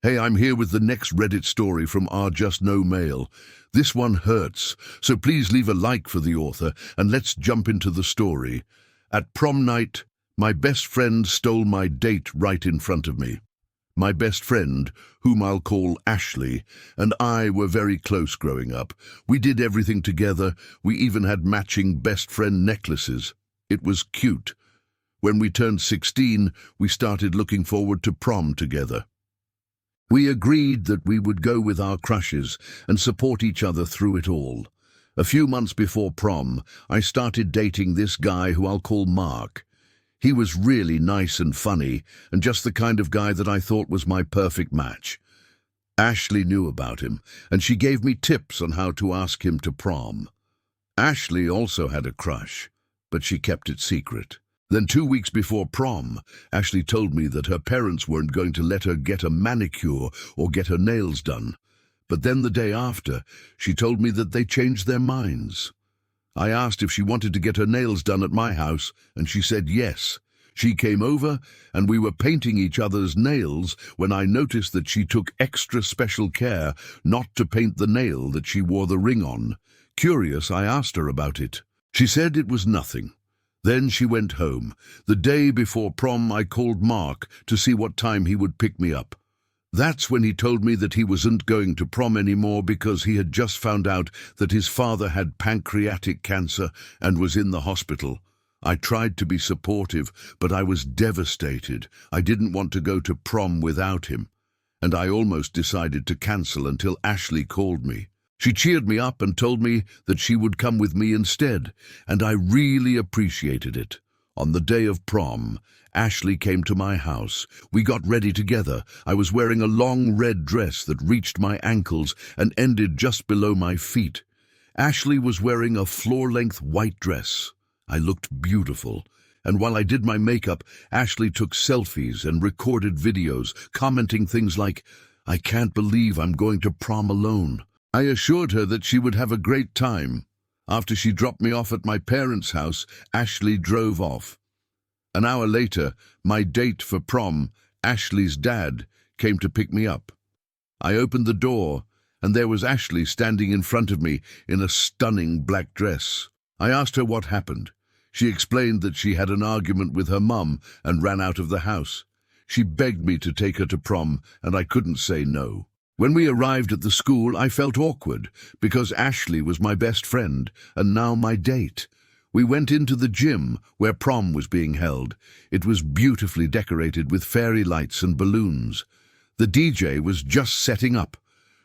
Hey, I'm here with the next Reddit story from our Just No Mail. This one hurts, so please leave a like for the author and let's jump into the story. At prom night, my best friend stole my date right in front of me. My best friend, whom I'll call Ashley, and I were very close growing up. We did everything together. We even had matching best friend necklaces. It was cute. When we turned 16, we started looking forward to prom together. We agreed that we would go with our crushes and support each other through it all. A few months before prom, I started dating this guy who I'll call Mark. He was really nice and funny, and just the kind of guy that I thought was my perfect match. Ashley knew about him, and she gave me tips on how to ask him to prom. Ashley also had a crush, but she kept it secret. Then 2 weeks before prom, Ashley told me that her parents weren't going to let her get a manicure or get her nails done. But then the day after, she told me that they changed their minds. I asked if she wanted to get her nails done at my house, and she said yes. She came over, and we were painting each other's nails when I noticed that she took extra special care not to paint the nail that she wore the ring on. Curious, I asked her about it. She said it was nothing. Then she went home. The day before prom, I called Mark to see what time he would pick me up. That's when he told me that he wasn't going to prom anymore because he had just found out that his father had pancreatic cancer and was in the hospital. I tried to be supportive, but I was devastated. I didn't want to go to prom without him, and I almost decided to cancel until Ashley called me. She cheered me up and told me that she would come with me instead, and I really appreciated it. On the day of prom, Ashley came to my house. We got ready together. I was wearing a long red dress that reached my ankles and ended just below my feet. Ashley was wearing a floor-length white dress. I looked beautiful, and while I did my makeup, Ashley took selfies and recorded videos, commenting things like, "I can't believe I'm going to prom alone." I assured her that she would have a great time. After she dropped me off at my parents' house, Ashley drove off. An hour later, my date for prom, Ashley's dad, came to pick me up. I opened the door, and there was Ashley standing in front of me in a stunning black dress. I asked her what happened. She explained that she had an argument with her mum and ran out of the house. She begged me to take her to prom, and I couldn't say no. When we arrived at the school, I felt awkward because Ashley was my best friend and now my date. We went into the gym where prom was being held. It was beautifully decorated with fairy lights and balloons. The DJ was just setting up.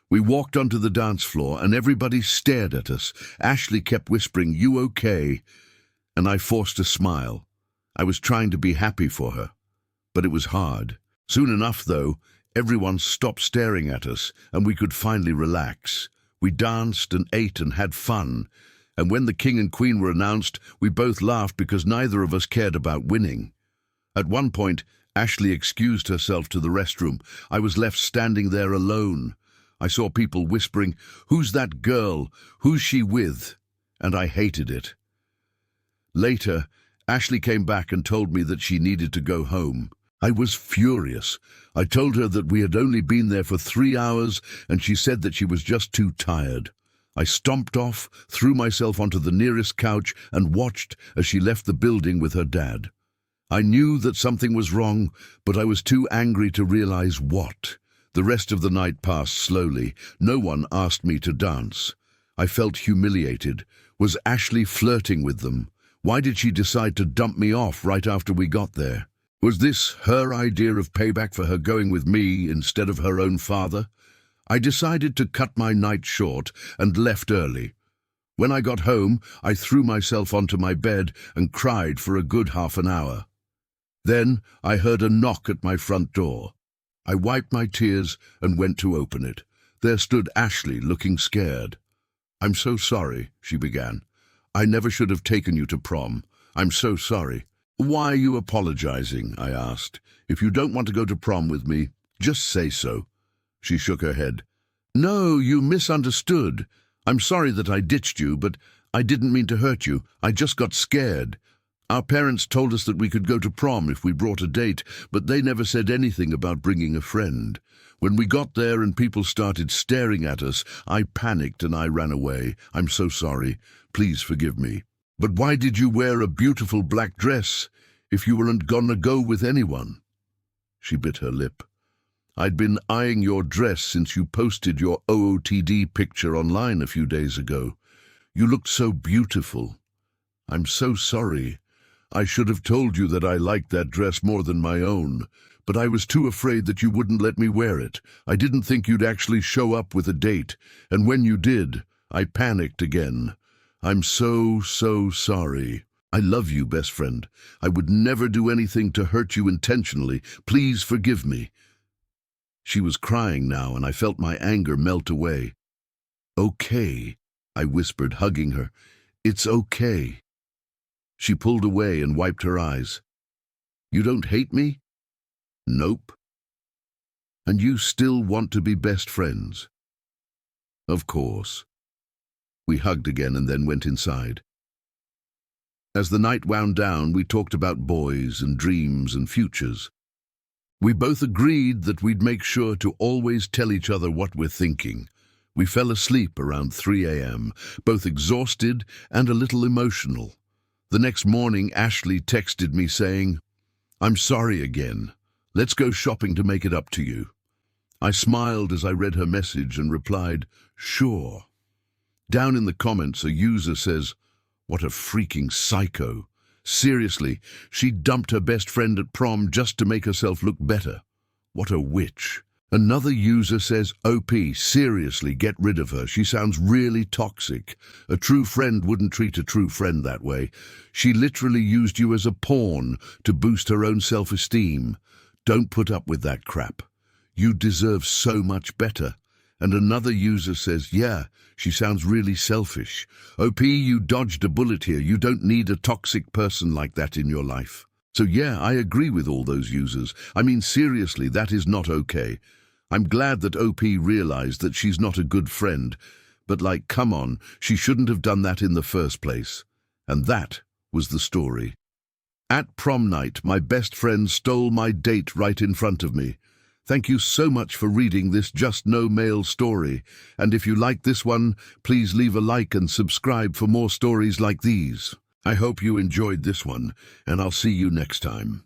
We walked onto the dance floor and everybody stared at us. Ashley kept whispering, "You okay?" And I forced a smile. I was trying to be happy for her, but it was hard. Soon enough, though, everyone stopped staring at us, and we could finally relax. We danced and ate and had fun, and when the king and queen were announced, we both laughed because neither of us cared about winning. At one point, Ashley excused herself to the restroom. I was left standing there alone. I saw people whispering, "Who's that girl? Who's she with?" And I hated it. Later, Ashley came back and told me that she needed to go home. I was furious. I told her that we had only been there for 3 hours, and she said that she was just too tired. I stomped off, threw myself onto the nearest couch, and watched as she left the building with her dad. I knew that something was wrong, but I was too angry to realize what. The rest of the night passed slowly. No one asked me to dance. I felt humiliated. Was Ashley flirting with them? Why did she decide to dump me off right after we got there? Was this her idea of payback for her going with me instead of her own father? I decided to cut my night short and left early. When I got home, I threw myself onto my bed and cried for a good half an hour. Then I heard a knock at my front door. I wiped my tears and went to open it. There stood Ashley, looking scared. "I'm so sorry," she began. "I never should have taken you to prom. I'm so sorry." "Why are you apologizing?" I asked. "If you don't want to go to prom with me, just say so." She shook her head. "No, you misunderstood. I'm sorry that I ditched you, but I didn't mean to hurt you. I just got scared." Our parents told us that we could go to prom if we brought a date, but they never said anything about bringing a friend. When we got there and people started staring at us, I panicked and I ran away. I'm so sorry. Please forgive me. But why did you wear a beautiful black dress if you weren't gonna go with anyone? She bit her lip. I'd been eyeing your dress since you posted your OOTD picture online a few days ago. You looked so beautiful. I'm so sorry. I should have told you that I liked that dress more than my own, but I was too afraid that you wouldn't let me wear it. I didn't think you'd actually show up with a date, and when you did, I panicked again. I'm so sorry. I love you, best friend. I would never do anything to hurt you intentionally. Please forgive me. She was crying now, and I felt my anger melt away. Okay, I whispered, hugging her. It's okay. She pulled away and wiped her eyes. You don't hate me? Nope. And you still want to be best friends? Of course. We hugged again and then went inside. As the night wound down, we talked about boys and dreams and futures. We both agreed that we'd make sure to always tell each other what we're thinking. We fell asleep around 3 a.m., both exhausted and a little emotional. The next morning, Ashley texted me saying, I'm sorry again. Let's go shopping to make it up to you. I smiled as I read her message and replied, sure. Down in the comments, a user says, what a freaking psycho. Seriously, she dumped her best friend at prom just to make herself look better. What a witch. Another user says, OP, seriously, get rid of her. She sounds really toxic. A true friend wouldn't treat a true friend that way. She literally used you as a pawn to boost her own self-esteem. Don't put up with that crap. You deserve so much better. And another user says, yeah, she sounds really selfish. OP, you dodged a bullet here. You don't need a toxic person like that in your life. So yeah, I agree with all those users. I mean, seriously, that is not okay. I'm glad that OP realized that she's not a good friend. But like, come on, she shouldn't have done that in the first place. And that was the story. At prom night, my best friend stole my date right in front of me. Thank you so much for reading this Just No Mail story. And if you like this one, please leave a like and subscribe for more stories like these. I hope you enjoyed this one, and I'll see you next time.